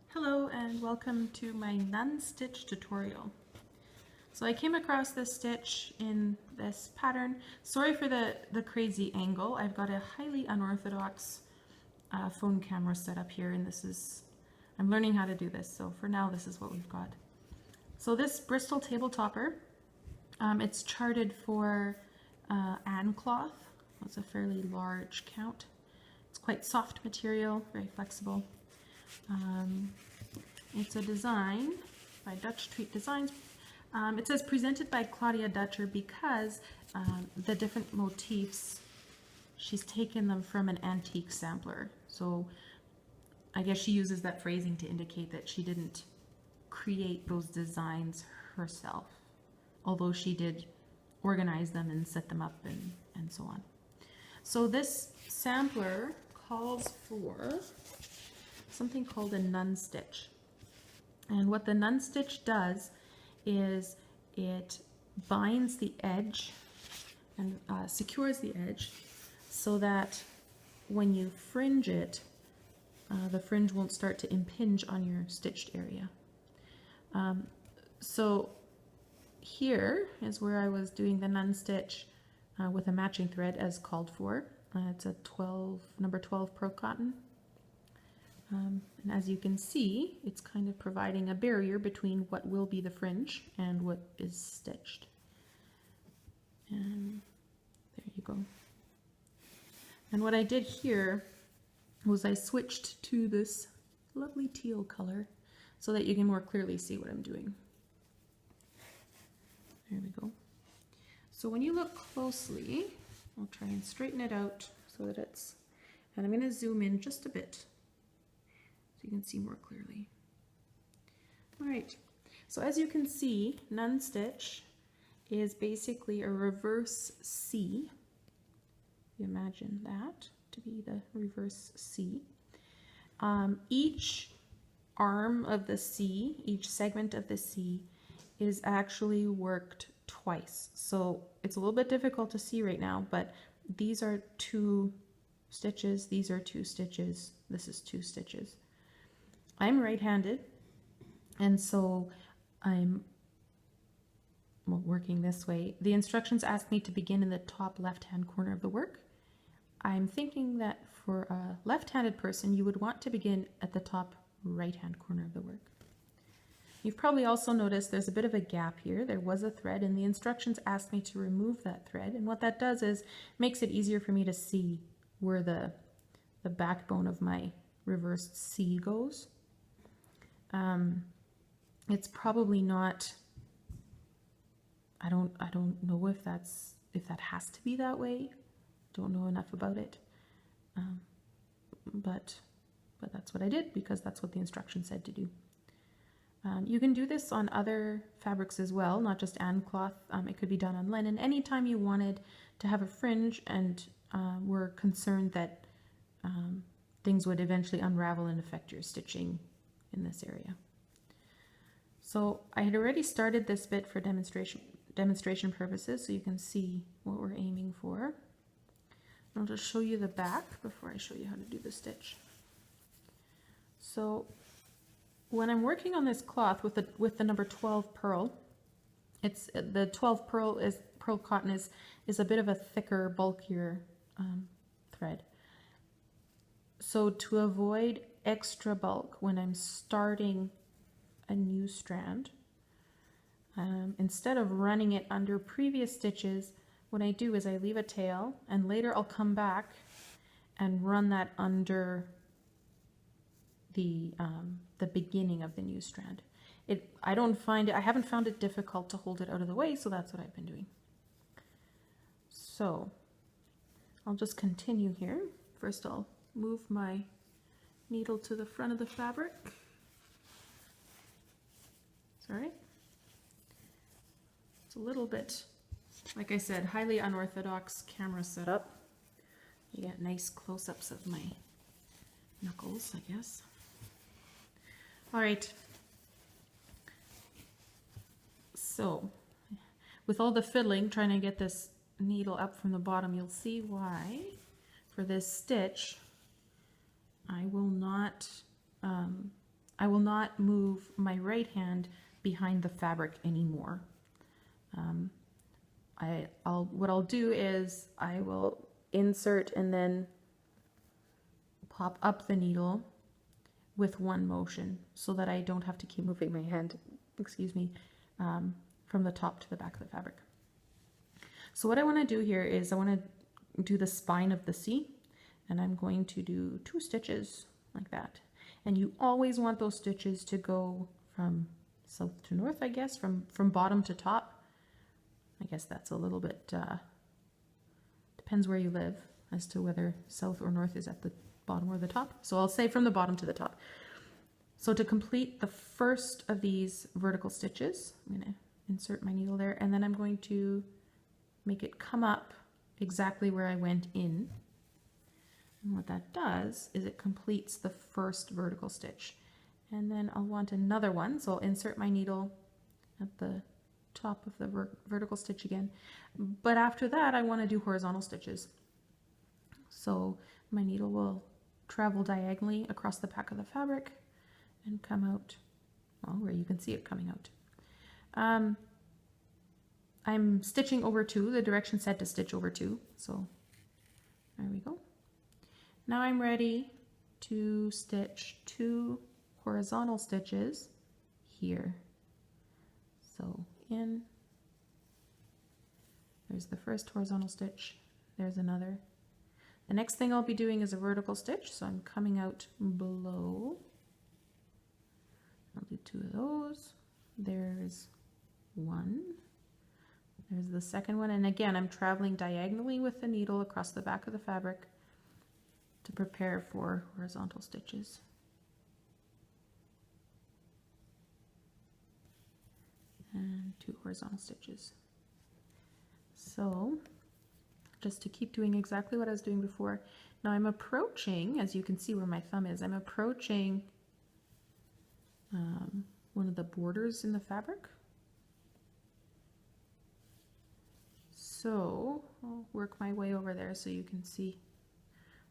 Hello and welcome to my Nun Stitch tutorial. So I came across this stitch in this pattern. Sorry for the crazy angle. I've got a highly unorthodox phone camera set up here, and I'm learning how to do this. So for now, this is what we've got. So this Bristol table topper, it's charted for Ann cloth. It's a fairly large count. It's quite soft material, very flexible. It's a design by Dutch Treat Designs. It says presented by Claudia Dutcher because the different motifs, she's taken them from an antique sampler. So I guess she uses that phrasing to indicate that she didn't create those designs herself, although she did organize them and set them up and so on. So this sampler calls for something called a Nun Stitch. And what the Nun Stitch does is it binds the edge and secures the edge so that when you fringe it, the fringe won't start to impinge on your stitched area. So here is where I was doing the Nun Stitch with a matching thread as called for. It's a number 12 pearl cotton. And as you can see, it's kind of providing a barrier between what will be the fringe and what is stitched. And there you go. And what I did here was I switched to this lovely teal color so that you can more clearly see what I'm doing. There we go. So when you look closely, I'll try and straighten it out so that and I'm going to zoom in just a bit so you can see more clearly. All right, so as you can see, Nun Stitch is basically a reverse C. You imagine that to be the reverse C. Each arm of the C, each segment of the C is actually worked twice. So it's a little bit difficult to see right now, but these are 2 stitches, these are 2 stitches, this is 2 stitches. I'm right-handed, and so I'm working this way. The instructions ask me to begin in the top left-hand corner of the work. I'm thinking that for a left-handed person, you would want to begin at the top right-hand corner of the work. You've probably also noticed there's a bit of a gap here. There was a thread, and the instructions asked me to remove that thread, and what that does is makes it easier for me to see where the backbone of my reversed C goes. It's probably not, I don't know if that has to be that way. Don't know enough about it. But that's what I did because that's what the instruction said to do. You can do this on other fabrics as well, not just Ann cloth. It could be done on linen. Anytime you wanted to have a fringe and were concerned that things would eventually unravel and affect your stitching in this area. So I had already started this bit for demonstration purposes, so you can see what we're aiming for. I'll just show you the back before I show you how to do the stitch. So when I'm working on this cloth with the number 12 pearl, it's the 12 pearl cotton is a bit of a thicker, bulkier thread. So to avoid extra bulk when I'm starting a new strand, instead of running it under previous stitches, what I do is I leave a tail, and later I'll come back and run that under the beginning of the new strand. I haven't found it difficult to hold it out of the way, so that's what I've been doing. So I'll just continue here. First I'll move my needle to the front of the fabric. Sorry. It's a little bit, like I said, highly unorthodox camera setup. You get nice close-ups of my knuckles, I guess. All right. So with all the fiddling, trying to get this needle up from the bottom, you'll see why for this stitch I will not move my right hand behind the fabric anymore. What I'll do is I will insert and then pop up the needle with one motion so that I don't have to keep moving my hand, excuse me, from the top to the back of the fabric. So what I want to do here is I want to do the spine of the C, and I'm going to do 2 stitches like that. And you always want those stitches to go from south to north, I guess, from bottom to top. I guess that's a little bit, depends where you live as to whether south or north is at the bottom or the top. So I'll say from the bottom to the top. So to complete the first of these vertical stitches, I'm going to insert my needle there, and then I'm going to make it come up exactly where I went in. And what that does is it completes the first vertical stitch. And then I'll want another one, so I'll insert my needle at the top of the vertical stitch again. But after that, I want to do horizontal stitches. So my needle will travel diagonally across the back of the fabric and come out, well, where you can see it coming out. I'm stitching over 2. The direction said to stitch over 2, so there we go. Now I'm ready to stitch 2 horizontal stitches here. So in, there's the first horizontal stitch, there's another. The next thing I'll be doing is a vertical stitch, so I'm coming out below. I'll do 2 of those. There's 1. There's the second one, and again I'm traveling diagonally with the needle across the back of the fabric to prepare for horizontal stitches. And 2 horizontal stitches. So just to keep doing exactly what I was doing before. Now I'm approaching, as you can see where my thumb is, I'm approaching one of the borders in the fabric. So I'll work my way over there so you can see.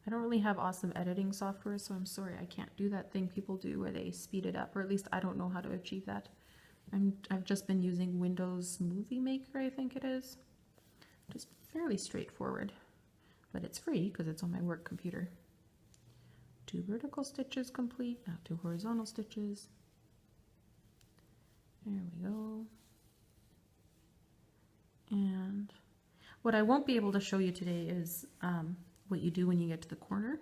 I don't really have awesome editing software, so I'm sorry I can't do that thing people do where they speed it up, or at least I don't know how to achieve that. I've just been using Windows Movie Maker, I think it is. Just fairly straightforward, but it's free because it's on my work computer. 2 vertical stitches complete, now 2 horizontal stitches. There we go. And what I won't be able to show you today is what you do when you get to the corner.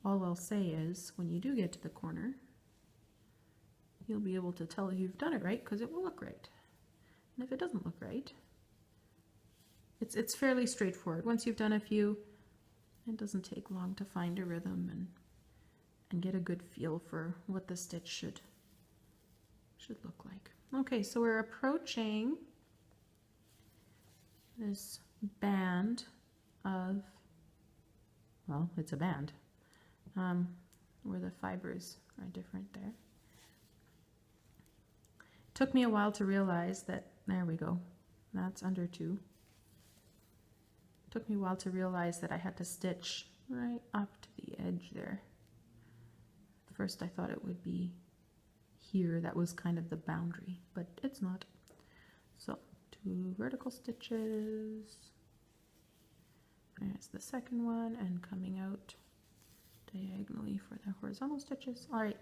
All I'll say is when you do get to the corner, you'll be able to tell if you've done it right because it will look right. And if it doesn't look right, it's fairly straightforward. Once you've done a few, it doesn't take long to find a rhythm and get a good feel for what the stitch should look like. Okay, so we're approaching this band of, well, it's a band, where the fibers are different there. It took me a while to realize that, there we go, that's under 2. It took me a while to realize that I had to stitch right up to the edge there. At first I thought it would be here, that was kind of the boundary, but it's not. So 2 vertical stitches, there's the second one, and coming out diagonally for the horizontal stitches. All right,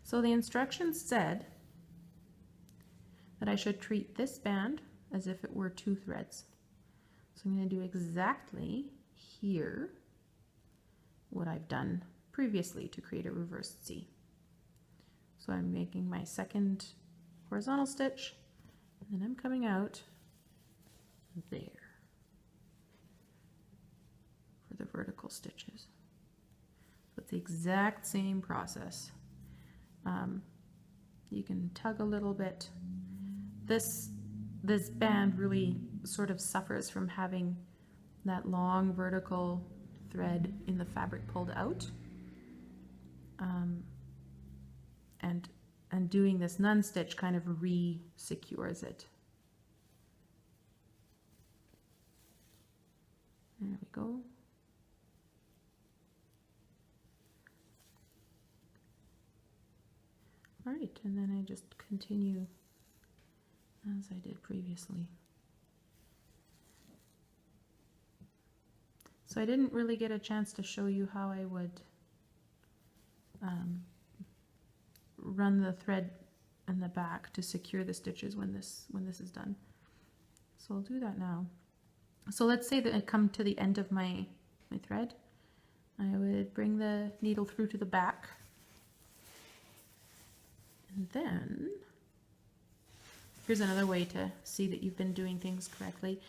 so the instructions said that I should treat this band as if it were 2 threads. So I'm going to do exactly here what I've done previously to create a reversed C. So I'm making my second horizontal stitch, and then I'm coming out there for the vertical stitches. So it's the exact same process. You can tug a little bit. This band really sort of suffers from having that long vertical thread in the fabric pulled out. And doing this nun stitch kind of re-secures it. go. All right, and then I just continue as I did previously. So I didn't really get a chance to show you how I would run the thread in the back to secure the stitches when this is done. So I'll do that now. So let's say that I come to the end of my thread. I would bring the needle through to the back. And then, here's another way to see that you've been doing things correctly.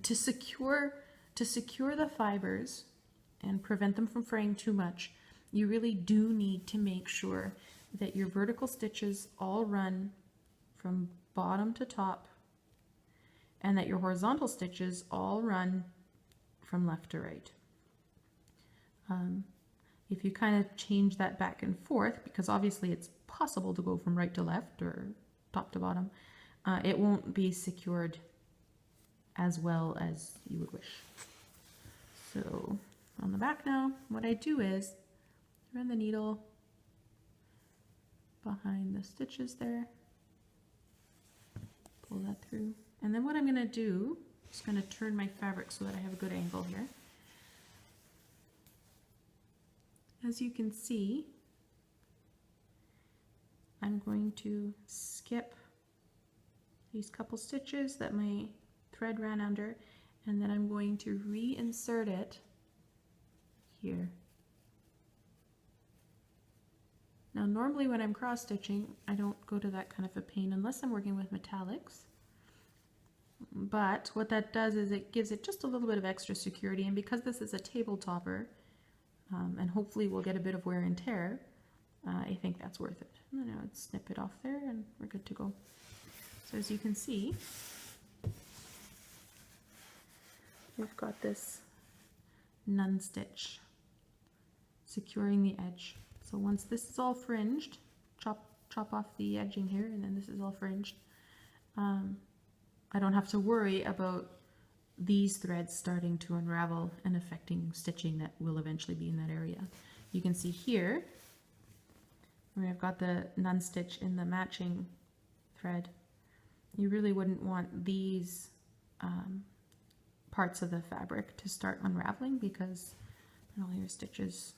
To secure the fibers and prevent them from fraying too much, you really do need to make sure that your vertical stitches all run from bottom to top and that your horizontal stitches all run from left to right. If you kind of change that back and forth, because obviously it's possible to go from right to left or top to bottom, it won't be secured as well as you would wish. So on the back now, what I do is run the needle behind the stitches there, pull that through, and then what I'm going to do is going to turn my fabric so that I have a good angle here. As you can see, I'm going to skip these couple stitches that my thread ran under, and then I'm going to reinsert it here. Now normally when I'm cross stitching, I don't go to that kind of a pain unless I'm working with metallics. But what that does is it gives it just a little bit of extra security, and because this is a table topper, and hopefully we'll get a bit of wear and tear, I think that's worth it. And then I would snip it off there and we're good to go. So as you can see, we've got this Nun Stitch securing the edge. So once this is all fringed, chop off the edging here, and then this is all fringed, I don't have to worry about these threads starting to unravel and affecting stitching that will eventually be in that area. You can see here where I've got the Nun Stitch in the matching thread. You really wouldn't want these parts of the fabric to start unraveling, because all your stitches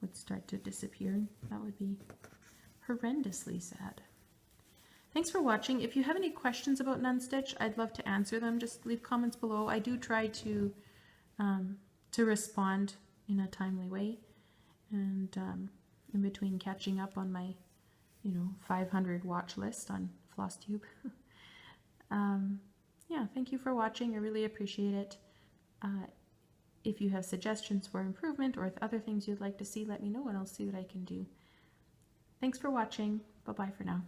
would start to disappear. That would be horrendously sad. Thanks for watching. If you have any questions about Nun Stitch, I'd love to answer them. Just leave comments below. I do try to respond in a timely way, and in between catching up on my 500 watch list on FlossTube. Yeah, thank you for watching. I really appreciate it. If you have suggestions for improvement or other things you'd like to see, let me know and I'll see what I can do. Thanks for watching. Bye-bye for now.